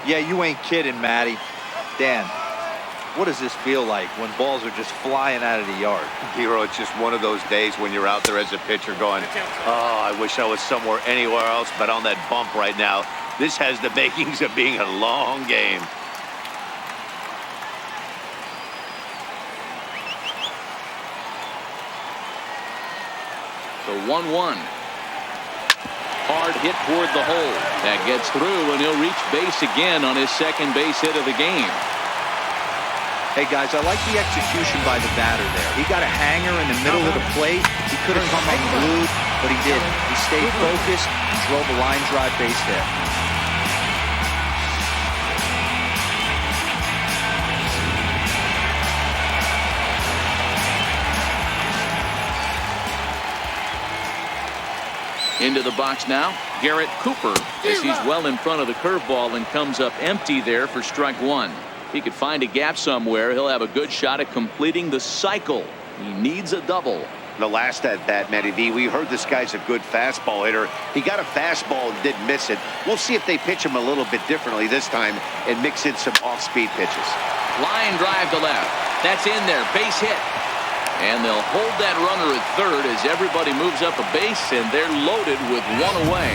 Yeah, you ain't kidding, Matty. Dan, what does this feel like when balls are just flying out of the yard? Hero, it's just one of those days when you're out there as a pitcher going, oh, I wish I was somewhere anywhere else but on that bump right now. This has the makings of being a long game. The 1-1. Hard hit toward the hole. That gets through, and he'll reach base again on his second base hit of the game. Hey, guys, I like the execution by the batter there. He got a hanger in the middle of the plate. He could have come unglued, but he didn't. He stayed focused and drove a line drive base hit. Into the box now, Garrett Cooper, as he's well in front of the curveball and comes up empty there for strike one. If he could find a gap somewhere, he'll have a good shot at completing the cycle. He needs a double. The last at-bat, Matty V, we heard this guy's a good fastball hitter. He got a fastball and didn't miss it. We'll see if they pitch him a little bit differently this time and mix in some off-speed pitches. Line drive to left. That's in there. Base hit. And they'll hold that runner at third as everybody moves up a base, and they're loaded with one away.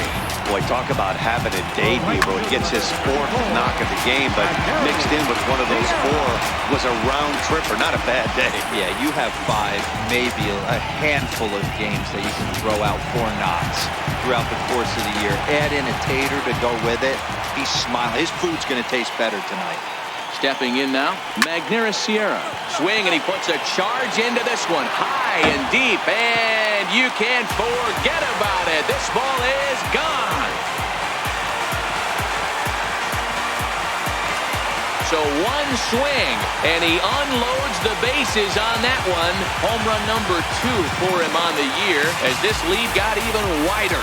Boy, talk about having a day, Hero. He gets his fourth knock of the game, but mixed in with one of those four was a round tripper. Not a bad day. Yeah, you have 5, maybe a handful of games that you can throw out 4 knocks throughout the course of the year. Add in a tater to go with it. He's smiling. His food's going to taste better tonight. Stepping in now, Magneuris Sierra. Swing, and he puts a charge into this one. High and deep, and you can't forget about it. This ball is gone. So one swing, and he unloads the bases on that one. Home run number 2 for him on the year as this lead got even wider.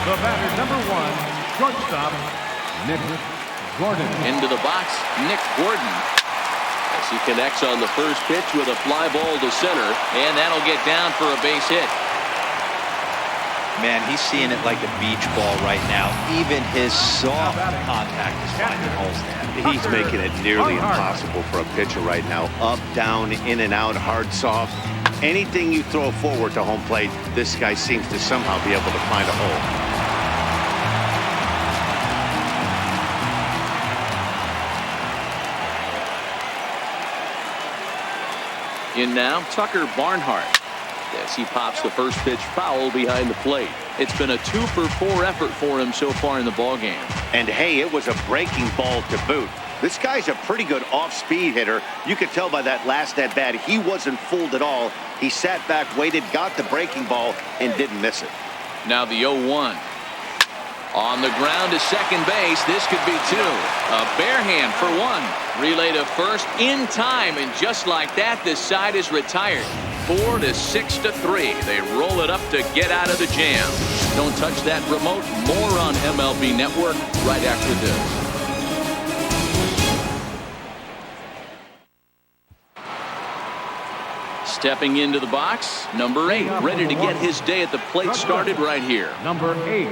The batter, number 1, shortstop, Nick Gordon. Into the box, Nick Gordon. As he connects on the first pitch with a fly ball to center, and that'll get down for a base hit. Man, he's seeing it like a beach ball right now. Even his soft contact is finding holes there. He's making it nearly impossible for a pitcher right now. Up, down, in and out, hard, soft. Anything you throw forward to home plate, this guy seems to somehow be able to find a hole. In now, Tucker Barnhart. As he pops the first pitch foul behind the plate. It's been a 2-for-4 effort for him so far in the ballgame. And hey, it was a breaking ball to boot. This guy's a pretty good off-speed hitter. You could tell by that last at-bat he wasn't fooled at all. He sat back, waited, got the breaking ball, and didn't miss it. Now the 0-1. On the ground to second base. This could be 2. A bare hand for 1. Relay to first in time, and just like that, this side is retired. 4 to 6 to 3. They roll it up to get out of the jam. Don't touch that remote. More on MLB Network right after this. Stepping into the box, number 8, ready to get his day at the plate started right here. Number 8.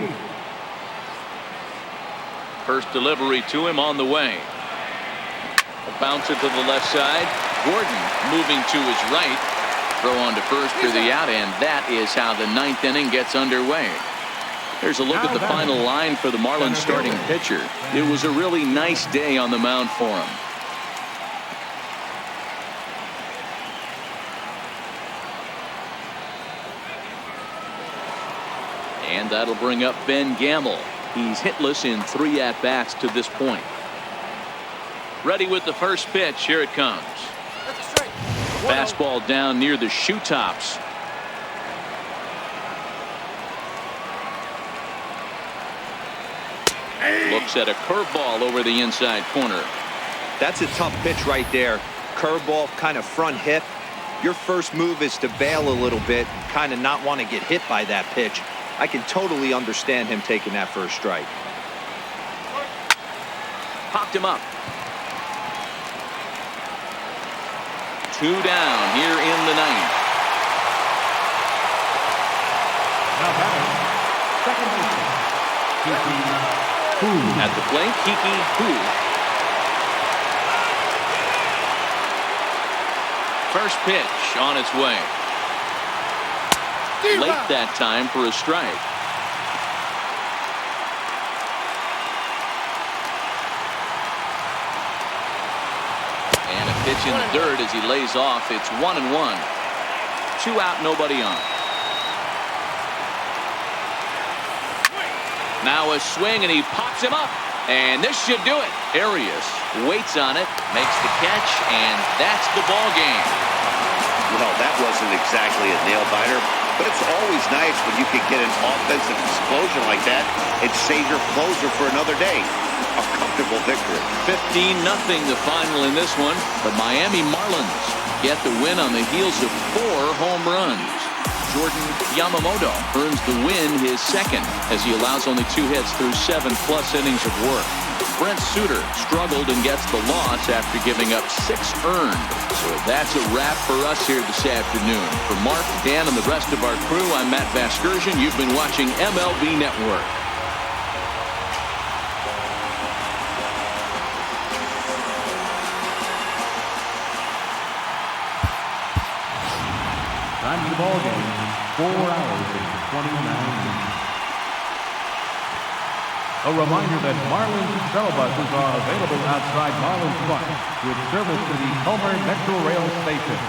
First delivery to him on the way. A bouncer to the left side. Gordon moving to his right. Throw on to first for the out, and that is how the 9th inning gets underway. Here's a look at the final line for the Marlins starting pitcher. It was a really nice day on the mound for him. And that'll bring up Ben Gamble. He's hitless in 3 at-bats to this point. Ready with the first pitch. Here it comes. Fastball down near the shoe tops. Looks at a curveball over the inside corner. That's a tough pitch right there. Curveball, kind of front hip. Your first move is to bail a little bit, kind of not want to get hit by that pitch. I can totally understand him taking that first strike. Popped him up. 2 down here in the 9th. Now batting, second baseman, Kiki Hu. At the plate, Kiki Hu. First pitch on its way. Late that time for a strike. And a pitch in the dirt as he lays off. It's 1-1. 2 out, nobody on. Now a swing, and he pops him up. And this should do it. Arias waits on it, makes the catch, and that's the ball game. Well, that wasn't exactly a nail-biter, but it's always nice when you can get an offensive explosion like that and save your closer for another day. A comfortable victory. 15-0 the final in this one. The Miami Marlins get the win on the heels of 4 home runs. Jordan Yamamoto earns the win, his second, as he allows only 2 hits through 7+ innings of work. Brent Suter struggled and gets the loss after giving up 6 earned. So that's a wrap for us here this afternoon. For Mark, Dan, and the rest of our crew, I'm Matt Vasgersian. You've been watching MLB Network. Time of the ball game, 4 hours and 29 minutes. A reminder that Marlins shuttle buses are available outside Marlins Park with service to the Homer Metro Rail Station.